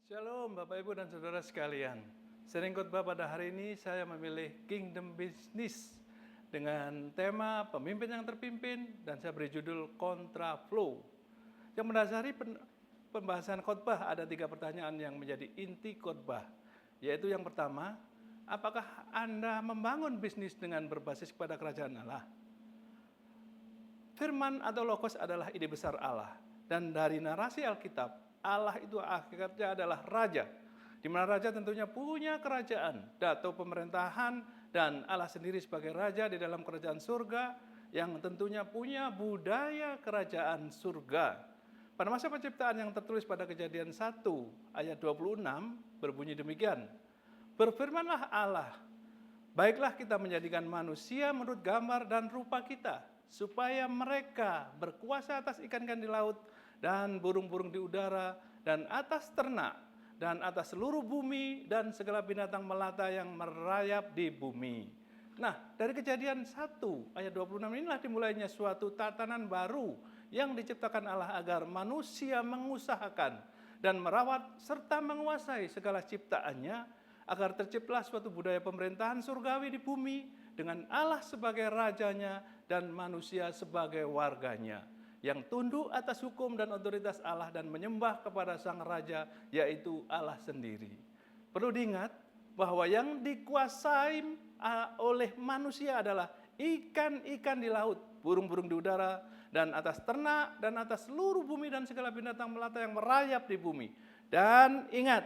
Shalom Bapak Ibu dan Saudara sekalian. Sering khotbah pada hari ini saya memilih Kingdom Business dengan tema pemimpin yang terpimpin dan saya beri judul Kontraflow. Yang mendasari pembahasan khotbah ada 3 pertanyaan yang menjadi inti khotbah. Yaitu yang pertama, apakah Anda membangun bisnis dengan berbasis kepada kerajaan Allah? Firman atau logos adalah ide besar Allah. Dan dari narasi Alkitab, Allah itu hakikatnya adalah raja. Di mana raja tentunya punya kerajaan atau pemerintahan dan Allah sendiri sebagai raja di dalam kerajaan surga yang tentunya punya budaya kerajaan surga. Pada masa penciptaan yang tertulis pada Kejadian 1 ayat 26 berbunyi demikian. Berfirmanlah Allah, baiklah kita menjadikan manusia menurut gambar dan rupa kita, supaya mereka berkuasa atas ikan-ikan di laut dan burung-burung di udara dan atas ternak dan atas seluruh bumi dan segala binatang melata yang merayap di bumi. Nah, dari Kejadian 1 ayat 26 inilah dimulainya suatu tatanan baru yang diciptakan Allah agar manusia mengusahakan dan merawat serta menguasai segala ciptaannya agar terciptalah suatu budaya pemerintahan surgawi di bumi dengan Allah sebagai rajanya dan manusia sebagai warganya yang tunduk atas hukum dan otoritas Allah dan menyembah kepada sang raja, yaitu Allah sendiri. Perlu diingat bahwa yang dikuasai oleh manusia adalah ikan-ikan di laut, burung-burung di udara, dan atas ternak, dan atas seluruh bumi dan segala binatang melata yang merayap di bumi. Dan ingat,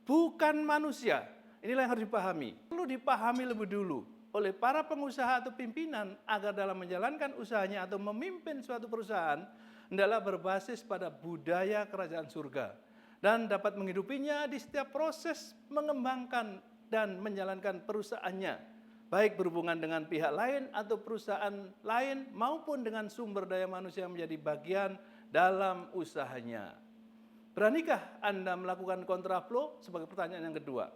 bukan manusia. Inilah yang harus dipahami. Perlu dipahami lebih dulu oleh para pengusaha atau pimpinan agar dalam menjalankan usahanya atau memimpin suatu perusahaan hendaklah berbasis pada budaya kerajaan surga dan dapat menghidupinya di setiap proses mengembangkan dan menjalankan perusahaannya, baik berhubungan dengan pihak lain atau perusahaan lain maupun dengan sumber daya manusia yang menjadi bagian dalam usahanya. Beranikah Anda melakukan kontraflow? Sebagai pertanyaan yang kedua.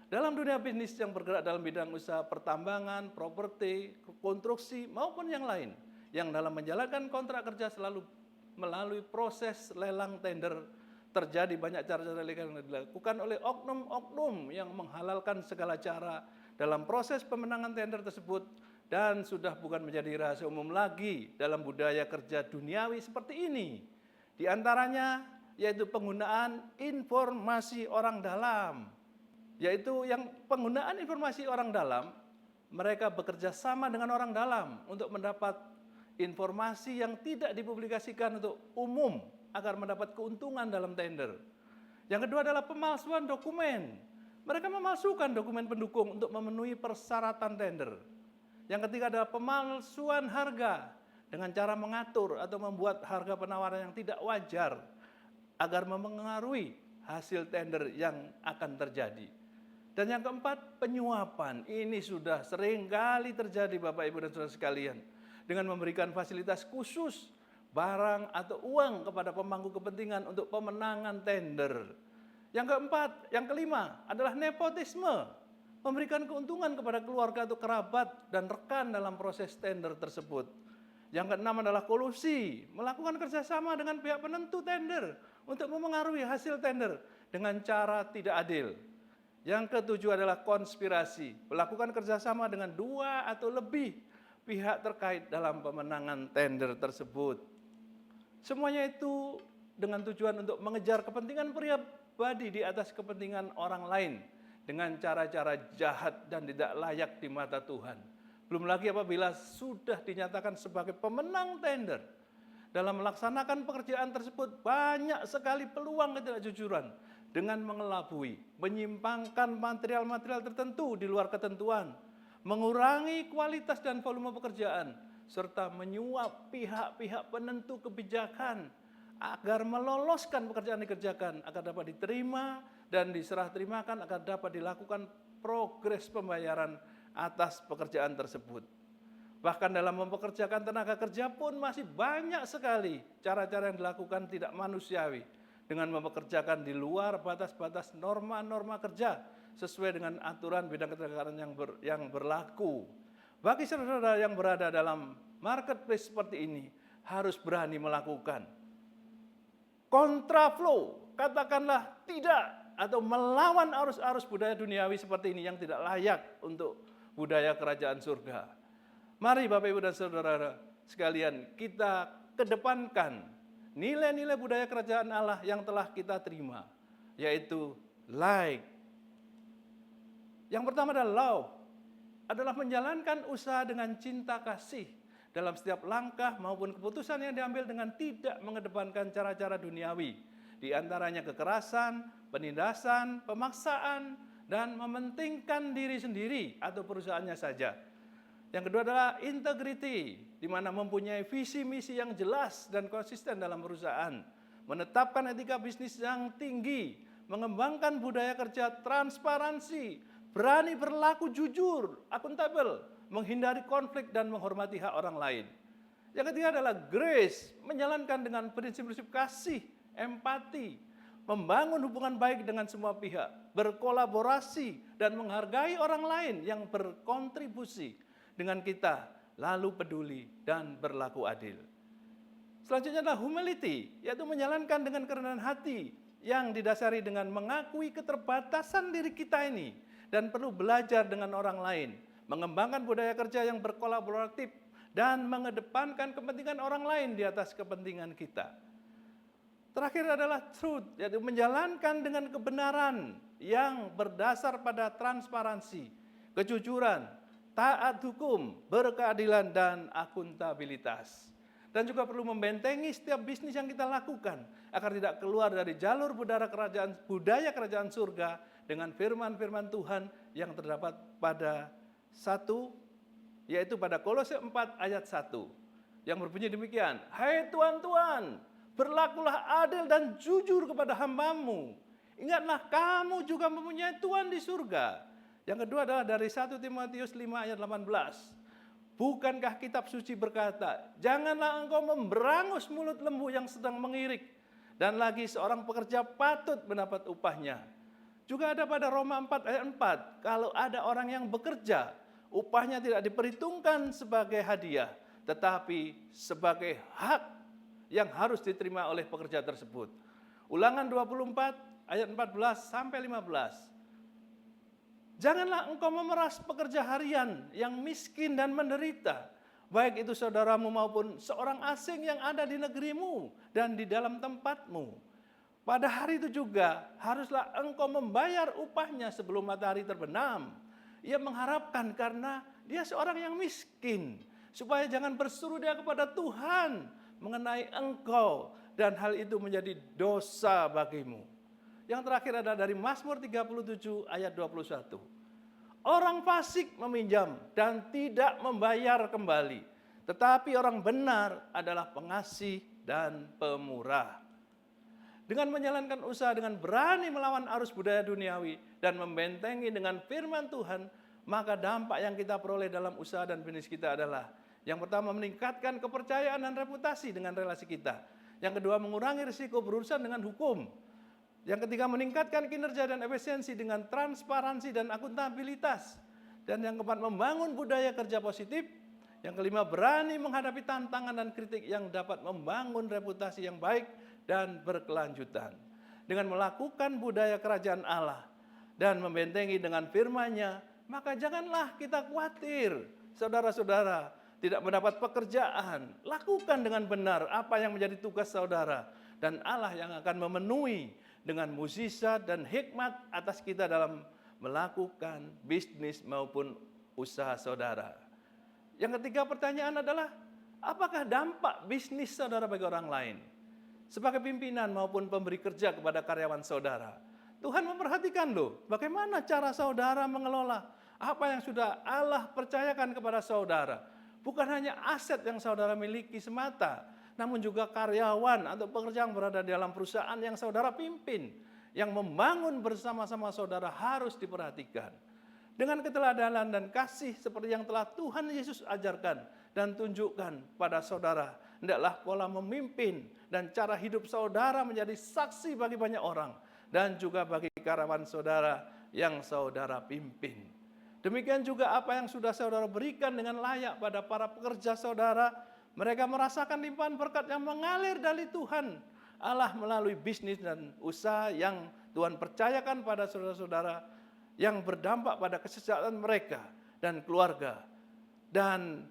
Dalam dunia bisnis yang bergerak dalam bidang usaha pertambangan, properti, konstruksi maupun yang lain, yang dalam menjalankan kontrak kerja selalu melalui proses lelang tender, terjadi banyak cara-cara legal yang dilakukan oleh oknum-oknum yang menghalalkan segala cara dalam proses pemenangan tender tersebut dan sudah bukan menjadi rahasia umum lagi dalam budaya kerja duniawi seperti ini. Di antaranya yaitu penggunaan informasi orang dalam. Yaitu yang penggunaan informasi orang dalam, mereka bekerja sama dengan orang dalam untuk mendapat informasi yang tidak dipublikasikan untuk umum agar mendapat keuntungan dalam tender. Yang kedua adalah pemalsuan dokumen. Mereka memalsukan dokumen pendukung untuk memenuhi persyaratan tender. Yang ketiga adalah pemalsuan harga dengan cara mengatur atau membuat harga penawaran yang tidak wajar agar mempengaruhi hasil tender yang akan terjadi. Dan yang keempat, penyuapan. Ini sudah sering kali terjadi Bapak Ibu dan Saudara sekalian. Dengan memberikan fasilitas khusus, barang atau uang kepada pemangku kepentingan untuk pemenangan tender. Yang kelima adalah nepotisme. Memberikan keuntungan kepada keluarga atau kerabat dan rekan dalam proses tender tersebut. Yang keenam adalah kolusi, melakukan kerjasama dengan pihak penentu tender untuk memengaruhi hasil tender dengan cara tidak adil. Yang ketujuh adalah konspirasi, melakukan kerjasama dengan 2 atau lebih pihak terkait dalam pemenangan tender tersebut. Semuanya itu dengan tujuan untuk mengejar kepentingan pribadi di atas kepentingan orang lain dengan cara-cara jahat dan tidak layak di mata Tuhan. Belum lagi apabila sudah dinyatakan sebagai pemenang tender, dalam melaksanakan pekerjaan tersebut banyak sekali peluang ketidakjujuran dengan mengelabui, menyimpangkan material-material tertentu di luar ketentuan, mengurangi kualitas dan volume pekerjaan, serta menyuap pihak-pihak penentu kebijakan agar meloloskan pekerjaan dikerjakan, agar dapat diterima dan diserah terimakan, agar dapat dilakukan progres pembayaran atas pekerjaan tersebut. Bahkan dalam mempekerjakan tenaga kerja pun masih banyak sekali cara-cara yang dilakukan tidak manusiawi dengan mempekerjakan di luar batas-batas norma-norma kerja sesuai dengan aturan bidang ketenagakerjaan yang berlaku. Bagi saudara yang berada dalam marketplace seperti ini harus berani melakukan kontraflow katakanlah tidak atau melawan arus-arus budaya duniawi seperti ini yang tidak layak untuk budaya kerajaan surga. Mari Bapak Ibu dan Saudara sekalian, kita kedepankan nilai-nilai budaya kerajaan Allah yang telah kita terima, yaitu like. Yang pertama adalah love, adalah menjalankan usaha dengan cinta kasih dalam setiap langkah maupun keputusan yang diambil dengan tidak mengedepankan cara-cara duniawi, di antaranya kekerasan, penindasan, pemaksaan, dan mementingkan diri sendiri atau perusahaannya saja. Yang kedua adalah integrity, di mana mempunyai visi misi yang jelas dan konsisten dalam perusahaan, menetapkan etika bisnis yang tinggi, mengembangkan budaya kerja transparansi, berani berlaku jujur, akuntabel, menghindari konflik dan menghormati hak orang lain. Yang ketiga adalah grace, menjalankan dengan prinsip-prinsip kasih, empati, membangun hubungan baik dengan semua pihak, berkolaborasi dan menghargai orang lain yang berkontribusi dengan kita, lalu peduli dan berlaku adil. Selanjutnya adalah humility, yaitu menjalankan dengan kerendahan hati yang didasari dengan mengakui keterbatasan diri kita ini dan perlu belajar dengan orang lain, mengembangkan budaya kerja yang berkolaboratif dan mengedepankan kepentingan orang lain di atas kepentingan kita. Terakhir adalah truth, yaitu menjalankan dengan kebenaran yang berdasar pada transparansi, kejujuran, taat hukum, berkeadilan, dan akuntabilitas. Dan juga perlu membentengi setiap bisnis yang kita lakukan agar tidak keluar dari jalur budaya kerajaan surga dengan firman-firman Tuhan yang terdapat pada yaitu pada Kolose 4 ayat 1 yang berbunyi demikian, hai tuan-tuan, berlakulah adil dan jujur kepada hamba-Mu. Ingatlah kamu juga mempunyai Tuhan di surga. Yang kedua adalah dari 1 Timotius 5 ayat 18. Bukankah kitab suci berkata, janganlah engkau memberangus mulut lembu yang sedang mengirik, dan lagi seorang pekerja patut mendapat upahnya. Juga ada pada Roma 4 ayat 4, kalau ada orang yang bekerja, upahnya tidak diperhitungkan sebagai hadiah, tetapi sebagai hak yang harus diterima oleh pekerja tersebut. Ulangan 24 ayat 14 sampai 15. Janganlah engkau memeras pekerja harian yang miskin dan menderita, baik itu saudaramu maupun seorang asing yang ada di negerimu dan di dalam tempatmu. Pada hari itu juga haruslah engkau membayar upahnya sebelum matahari terbenam. Ia mengharapkan karena dia seorang yang miskin, supaya jangan bersuruh dia kepada Tuhan mengenai engkau dan hal itu menjadi dosa bagimu. Yang terakhir adalah dari Mazmur 37 ayat 21. Orang fasik meminjam dan tidak membayar kembali, tetapi orang benar adalah pengasih dan pemurah. Dengan menjalankan usaha dengan berani melawan arus budaya duniawi dan membentengi dengan firman Tuhan, maka dampak yang kita peroleh dalam usaha dan bisnis kita adalah yang pertama, meningkatkan kepercayaan dan reputasi dengan relasi kita. Yang kedua, mengurangi risiko berurusan dengan hukum. Yang ketiga, meningkatkan kinerja dan efisiensi dengan transparansi dan akuntabilitas. Dan yang keempat, membangun budaya kerja positif. Yang kelima, berani menghadapi tantangan dan kritik yang dapat membangun reputasi yang baik dan berkelanjutan. Dengan melakukan budaya kerajaan Allah dan membentengi dengan firman-Nya, maka janganlah kita khawatir, saudara-saudara, tidak mendapat pekerjaan. Lakukan dengan benar apa yang menjadi tugas saudara, dan Allah yang akan memenuhi dengan mukjizat dan hikmat atas kita dalam melakukan bisnis maupun usaha saudara. Yang ketiga pertanyaan adalah, apakah dampak bisnis saudara bagi orang lain? Sebagai pimpinan maupun pemberi kerja kepada karyawan saudara, Tuhan memperhatikan loh, bagaimana cara saudara mengelola apa yang sudah Allah percayakan kepada saudara. Bukan hanya aset yang saudara miliki semata, namun juga karyawan atau pekerja yang berada di dalam perusahaan yang saudara pimpin, yang membangun bersama-sama saudara harus diperhatikan. Dengan keteladanan dan kasih seperti yang telah Tuhan Yesus ajarkan dan tunjukkan pada saudara, hendaklah pola memimpin dan cara hidup saudara menjadi saksi bagi banyak orang dan juga bagi karyawan saudara yang saudara pimpin. Demikian juga apa yang sudah saudara berikan dengan layak pada para pekerja saudara, mereka merasakan limpahan berkat yang mengalir dari Tuhan Allah melalui bisnis dan usaha yang Tuhan percayakan pada saudara-saudara yang berdampak pada kesejahteraan mereka dan keluarga. Dan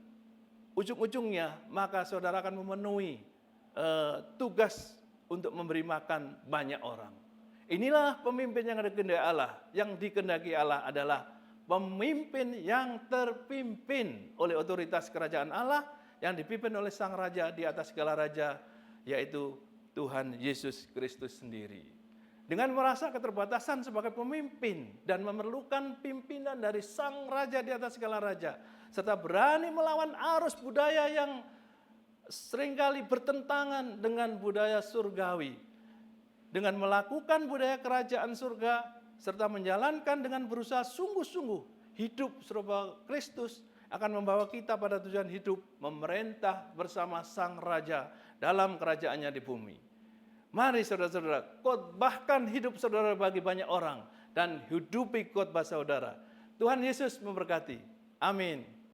ujung-ujungnya maka saudara akan memenuhi tugas untuk memberi makan banyak orang. Inilah pemimpin yang dikehendaki Allah. Yang dikehendaki Allah adalah pemimpin yang terpimpin oleh otoritas kerajaan Allah, yang dipimpin oleh Sang Raja di atas segala raja, yaitu Tuhan Yesus Kristus sendiri. Dengan merasa keterbatasan sebagai pemimpin dan memerlukan pimpinan dari Sang Raja di atas segala raja, serta berani melawan arus budaya yang seringkali bertentangan dengan budaya surgawi, dengan melakukan budaya kerajaan surga, serta menjalankan dengan berusaha sungguh-sungguh hidup serupa Kristus, akan membawa kita pada tujuan hidup memerintah bersama Sang Raja dalam kerajaannya di bumi. Mari saudara-saudara, khotbahkan hidup saudara bagi banyak orang dan hidupi khotbah saudara. Tuhan Yesus memberkati. Amin.